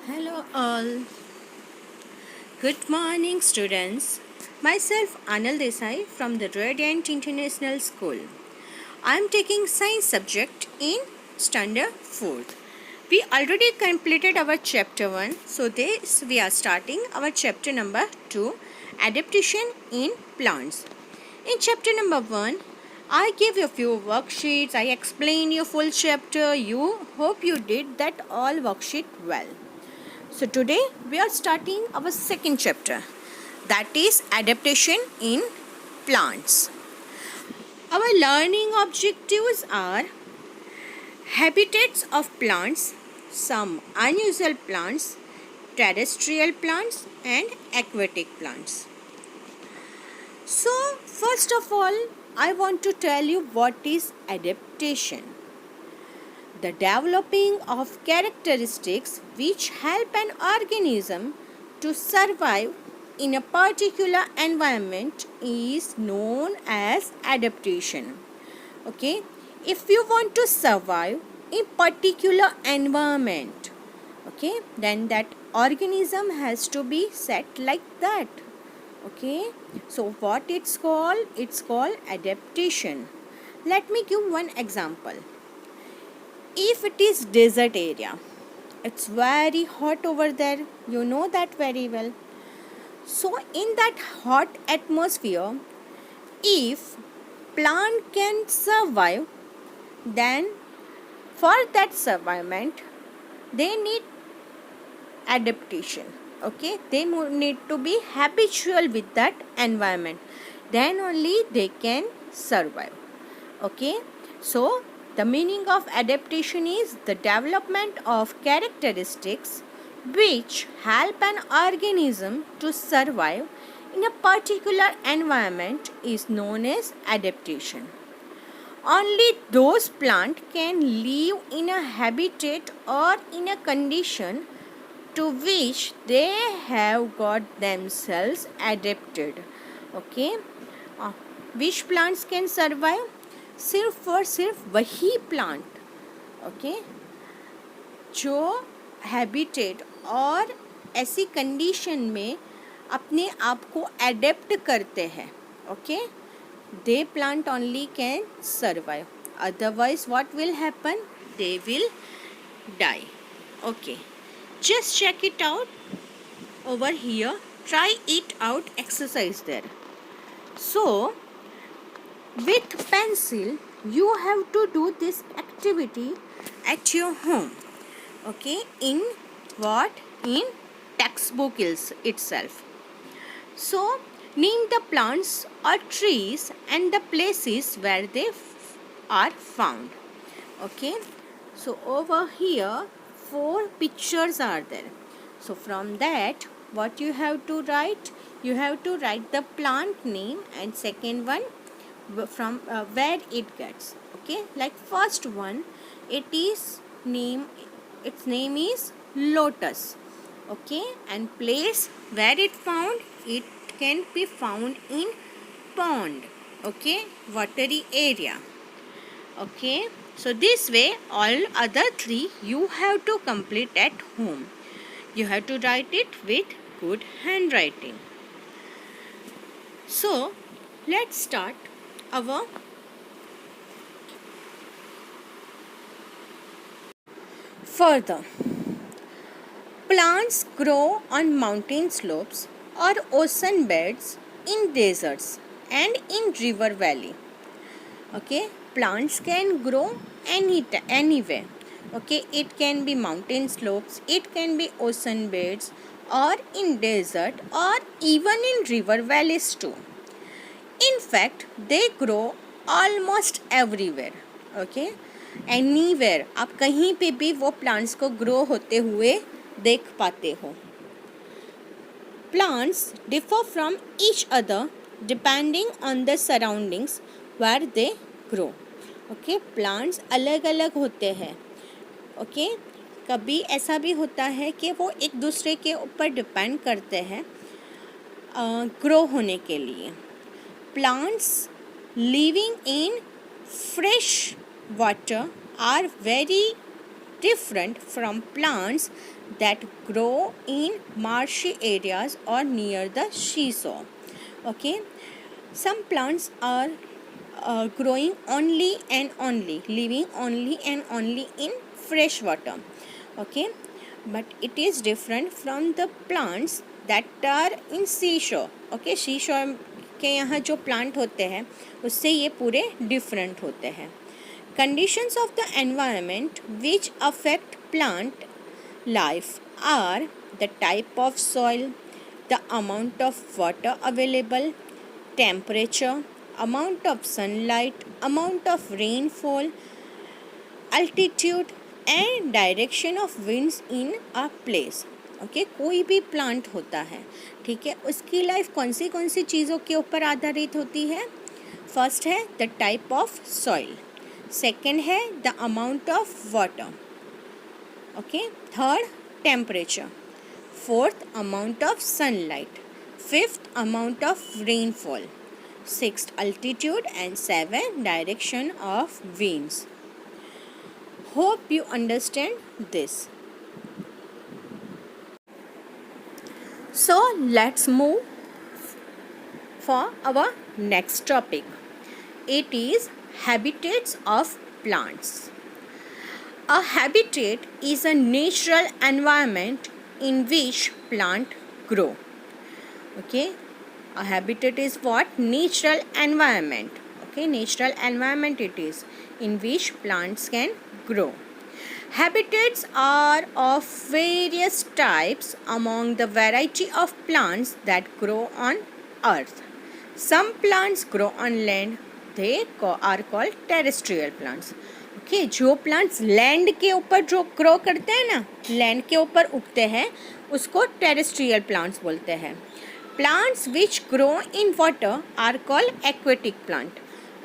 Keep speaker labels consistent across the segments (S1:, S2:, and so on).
S1: Hello all. Good morning students. Myself Anil Desai from the Radiant International School. I am taking science subject in standard 4th. We already completed our chapter 1, so this we are starting our chapter number 2, adaptation in plants. In chapter number 1, I gave you a few worksheets. I explained your full chapter. You hope you did that all worksheet well. So today we are starting our second chapter, that is adaptation in plants. Our learning objectives are habitats of plants, some unusual plants, terrestrial plants and aquatic plants. So first of all, I want to tell you what is adaptation. The developing of characteristics which help an organism to survive in a particular environment is known as adaptation. Okay, if you want to survive in particular environment, okay, then that organism has to be set like that. Okay, so what it's called adaptation. Let me give one example. If it is desert area, it's very hot over there, you know that very well. So in that hot atmosphere, if plant can survive, then for that survivement they need adaptation. Okay, they need to be habitual with that environment, then only they can survive. Okay, so the meaning of adaptation is the development of characteristics which help an organism to survive in a particular environment is known as adaptation. Only those plants can live in a habitat or in a condition to which they have got themselves adapted. Okay, which plants can survive? सिर्फ और सिर्फ वही plant, okay, जो habitat और ऐसी condition में अपने आप को एडेप्ट करते हैं. Okay, they plant only can survive, otherwise what will happen, they will die. Okay, just check it out over here, try it out, exercise there. So with pencil you have to do this activity at your home. Okay, in what? In textbook itself. So name the plants or trees and the places where they are found. Okay, so over here 4 pictures are there. So from that what you have to write? You have to write the plant name and second one from where it gets. Okay, like first one, its name is lotus. Okay, and place where it found, it can be found in pond. Okay, watery area. Okay, so this way all other 3 you have to complete at home. You have to write it with good handwriting. So let's start our further. Plants grow on mountain slopes or ocean beds, in deserts and in river valley. Okay, plants can grow anywhere. Okay, it can be mountain slopes, it can be ocean beds or in desert or even in river valleys too. In fact, they grow almost everywhere. Okay, anywhere, आप कहीं पे भी वो plants को grow होते हुए देख पाते हो. Plants differ from each other depending on the surroundings where they grow. Okay, plants अलग अलग होते हैं. Okay, कभी ऐसा भी होता है कि वो एक दूसरे के ऊपर डिपेंड करते हैं ग्रो होने के लिए. Plants living in fresh water are very different from plants that grow in marshy areas or near the seashore. Okay, some plants are growing only and only, living only and only in fresh water. Okay, but it is different from the plants that are in seashore. Okay, seashore के यहाँ जो plant होते हैं उससे ये पूरे different होते हैं. Conditions of the environment which affect plant life are the type of soil, the amount of water available, temperature, amount of sunlight, amount of rainfall, altitude and direction of winds in a place. Okay, कोई भी plant होता है, ठीक है, उसकी life कौन सी चीज़ों के ऊपर आधारित होती है. फर्स्ट है the type of soil, second है the amount of water, okay, third temperature, fourth amount of sunlight, fifth amount of rainfall, sixth altitude and seven direction of winds. Hope you understand this. So let's move for our next topic. It is habitats of plants. A habitat is a natural environment in which plants grow. Okay, a habitat is what? Natural environment. Okay, natural environment it is in which plants can grow. Habitats are of various types among the variety of plants that grow on earth. Some plants grow on land. They are called terrestrial plants. Okay, जो plants land के ऊपर जो grow करते हैं ना, land के ऊपर उगते हैं, उसको terrestrial plants बोलते हैं. Plants which grow in water are called aquatic plant.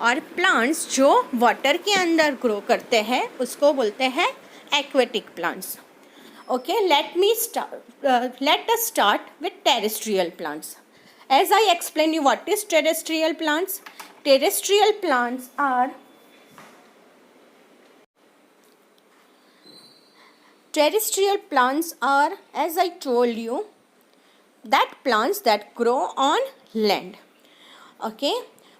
S1: और plants जो water के अंदर grow करते हैं उसको बोलते हैं aquatic plants. Okay, let us start with terrestrial plants. As I explain you what is terrestrial plants. Terrestrial plants are as I told you that plants that grow on land. Okay,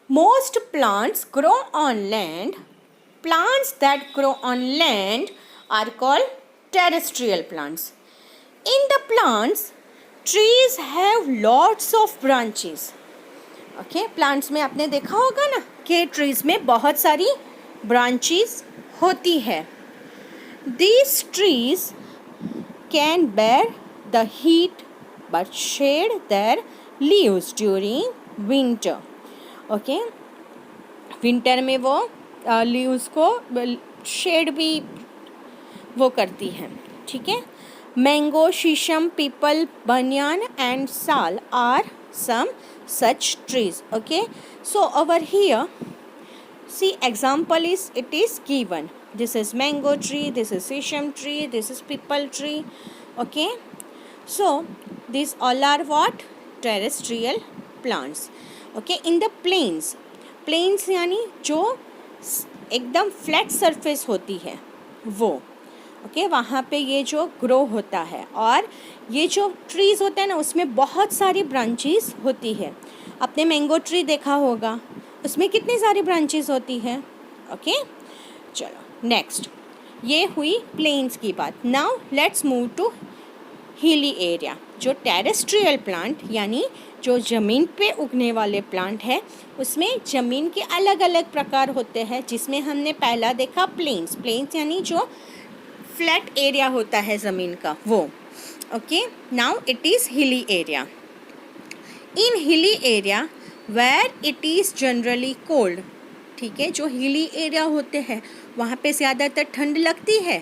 S1: most plants grow on land. Plants that grow on land are called terrestrial plants. In the plants, trees have lots of branches. Okay, plants में आपने देखा होगा ना कि trees में बहुत सारी branches होती है. These trees can bear the heat but shed their leaves during winter. Okay, winter में वो leaves को shade भी वो करती है, ठीक है. मैंगो, शीशम, people, banyan and sal are some such trees. Okay, so over here see example is it is given. This is mango tree, this is shisham tree, this is people tree. Okay, so these all are what? Terrestrial plants. Okay, in the plains यानी जो एकदम flat surface होती है वो. Okay, वहाँ पे ये जो ग्रो होता है और ये जो ट्रीज़ होते हैं ना उसमें बहुत सारी ब्रांचेस होती है. आपने मैंगो ट्री देखा होगा, उसमें कितनी सारी ब्रांचेस होती है. ओके, चलो नेक्स्ट, ये हुई प्लेन्स की बात. Now let's move to hilly area. जो टेरेस्ट्रियल प्लांट यानी जो ज़मीन पे उगने वाले प्लांट है उसमें ज़मीन के अलग अलग प्रकार होते हैं, जिसमें हमने पहला देखा प्लेन्स यानी जो फ्लैट एरिया होता है ज़मीन का वो. Okay, now it is hilly area. In hilly area where it is generally cold. ठीक है, जो हिली एरिया होते हैं वहाँ पे ज़्यादातर ठंड लगती है.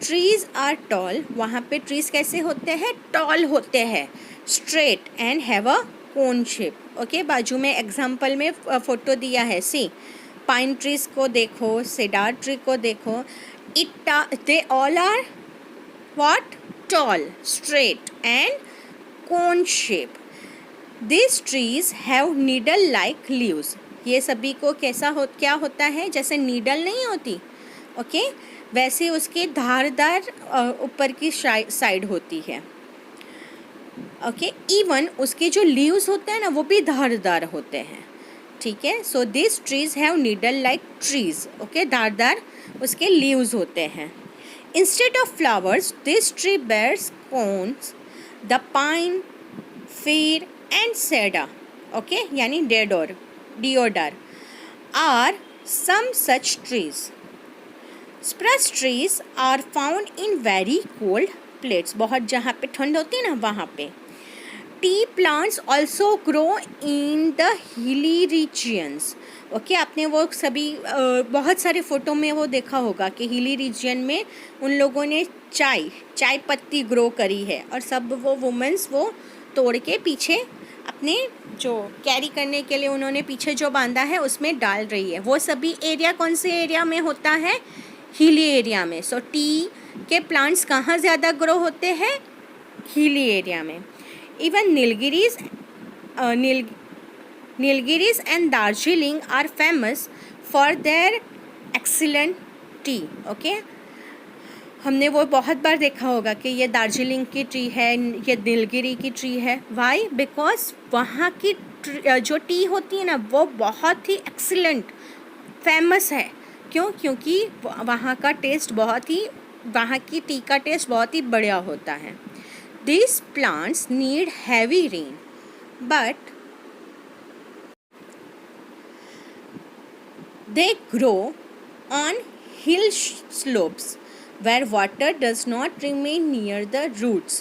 S1: Trees are tall. वहाँ पे ट्रीज़ कैसे होते हैं? टॉल होते हैं, straight and have a cone shape. Okay, बाजू में एग्जाम्पल में फ़ोटो दिया है. सी, पाइन ट्रीज़ को देखो, सेडार ट्री को देखो. They all are what? Tall, straight and cone shape. These trees have needle-like leaves. ये सभी को क्या होता है? जैसे नीडल नहीं होती. ओके, वैसे उसके धारदार ऊपर की साइड होती है। ओके, इवन उसके जो लीव्स होते हैं ना वो भी धारदार होते हैं। ठीक है, so this trees have needle like trees. Okay, धारदार उसके लीव्स होते हैं। Instead of flowers this tree bears cones, the pine, fir and cedar, okay, यानी deodar are some such trees. Spruce trees are found in very cold places, बहुत जहाँ पे ठंड होती है ना वहाँ पे। Tea plants also grow in the hilly regions. Okay, आपने वो सभी बहुत सारे फ़ोटो में वो देखा होगा कि हिली रीजन में उन लोगों ने चाय पत्ती ग्रो करी है और सब वो वुमेंस वो तोड़ के पीछे अपने जो कैरी करने के लिए उन्होंने पीछे जो बांधा है उसमें डाल रही है। वो सभी एरिया कौन से एरिया में होता है? हिली एरिया में। सो टी के प्लांट्स कहाँ ज़्यादा ग्रो होते हैं? हिली एरिया में। Even Nilgiris and Darjeeling are famous for their excellent tea. Okay, हमने वो बहुत बार देखा होगा कि ये दार्जिलिंग की ट्री है, ये नीलगिरी की ट्री है। वाई? बिकॉज वहाँ की जो टी होती है ना वो बहुत ही एक्सीलेंट फेमस है। क्यों? क्योंकि वहाँ का टेस्ट वहाँ की टी का टेस्ट बहुत ही बढ़िया होता है। These plants need heavy rain, but they grow on hill slopes where water does not remain near the roots.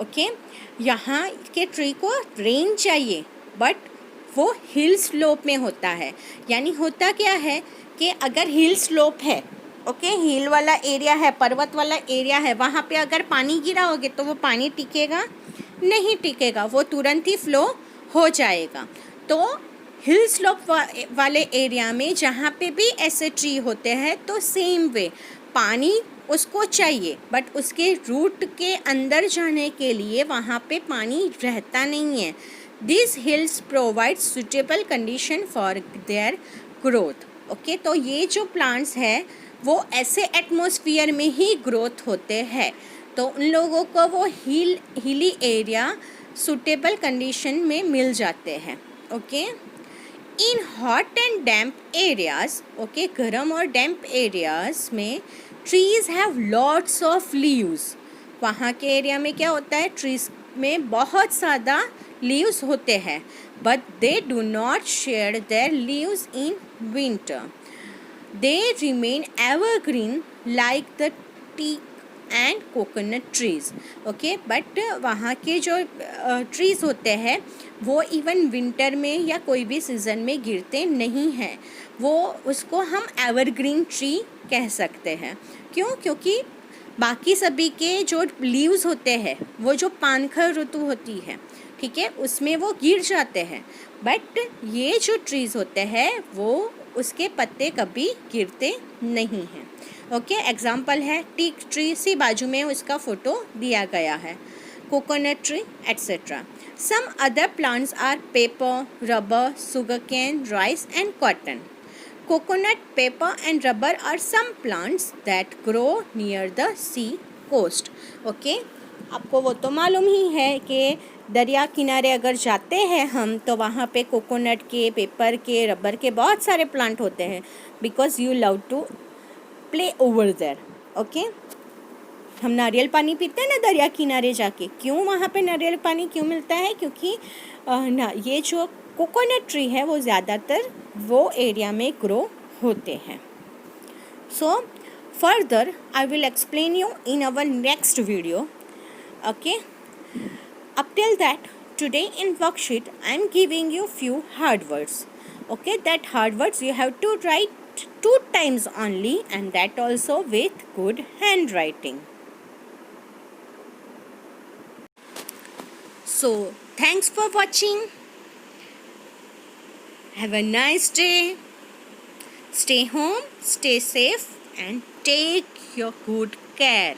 S1: Okay, यहाँ के ट्री को रेन चाहिए बट वो हिल स्लोप में होता है। यानी होता क्या है कि अगर हिल स्लोप है, ओके, हिल वाला एरिया है, पर्वत वाला एरिया है, वहाँ पे अगर पानी गिरा होगे तो वो पानी टिकेगा? नहीं टिकेगा, वो तुरंत ही फ्लो हो जाएगा। तो हिल स्लोप वाले एरिया में जहाँ पे भी ऐसे ट्री होते हैं तो सेम वे पानी उसको चाहिए बट उसके रूट के अंदर जाने के लिए वहाँ पे पानी रहता नहीं है। This hills provide suitable condition for their growth. Okay, तो ये जो प्लांट्स है वो ऐसे एटमॉस्फेयर में ही ग्रोथ होते हैं, तो उन लोगों को वो हिली एरिया सूटेबल कंडीशन में मिल जाते हैं। Okay, in hot and damp areas, okay, गर्म और डैम्प एरियाज में trees have lots of leaves. वहाँ के एरिया में क्या होता है? ट्रीज में बहुत ज़्यादा लीव्स होते हैं but they do not share their leaves in winter. They remain evergreen like the teak and coconut trees. Okay, but वहाँ के जो trees होते हैं वो इवन विंटर में या कोई भी सीज़न में गिरते नहीं हैं। वो उसको हम एवरग्रीन ट्री कह सकते हैं। क्यों? क्योंकि बाकी सभी के जो लीव्स होते हैं वो जो पानखर ऋतु होती है, ठीक है, उसमें वो गिर जाते हैं बट ये जो ट्रीज़ होते हैं वो उसके पत्ते कभी गिरते नहीं हैं। ओके, एग्जाम्पल है टीक ट्री, सी बाजू में उसका फ़ोटो दिया गया है, coconut tree etcetera. Some other plants are pepper, rubber, sugar cane, rice and cotton. Coconut, pepper and rubber are some plants that grow near the sea coast. Okay, आपको वो तो मालूम ही है कि दरिया किनारे अगर जाते हैं हम तो वहाँ पे कोकोनट के, पेपर के, रबर के बहुत सारे प्लांट होते हैं because you love to play over there. Okay, हम नारियल पानी पीते हैं ना दरिया किनारे जाके। क्यों वहाँ पे नारियल पानी क्यों मिलता है? क्योंकि ये जो कोकोनट ट्री है वो ज़्यादातर वो एरिया में ग्रो होते हैं। So further I will explain you in our next video. Okay, up till that, today in worksheet I am giving you few hard words. Okay, that hard words you have to write 2 times only and that also with good handwriting. So thanks for watching. Have a nice day. Stay home, stay safe and take your good care.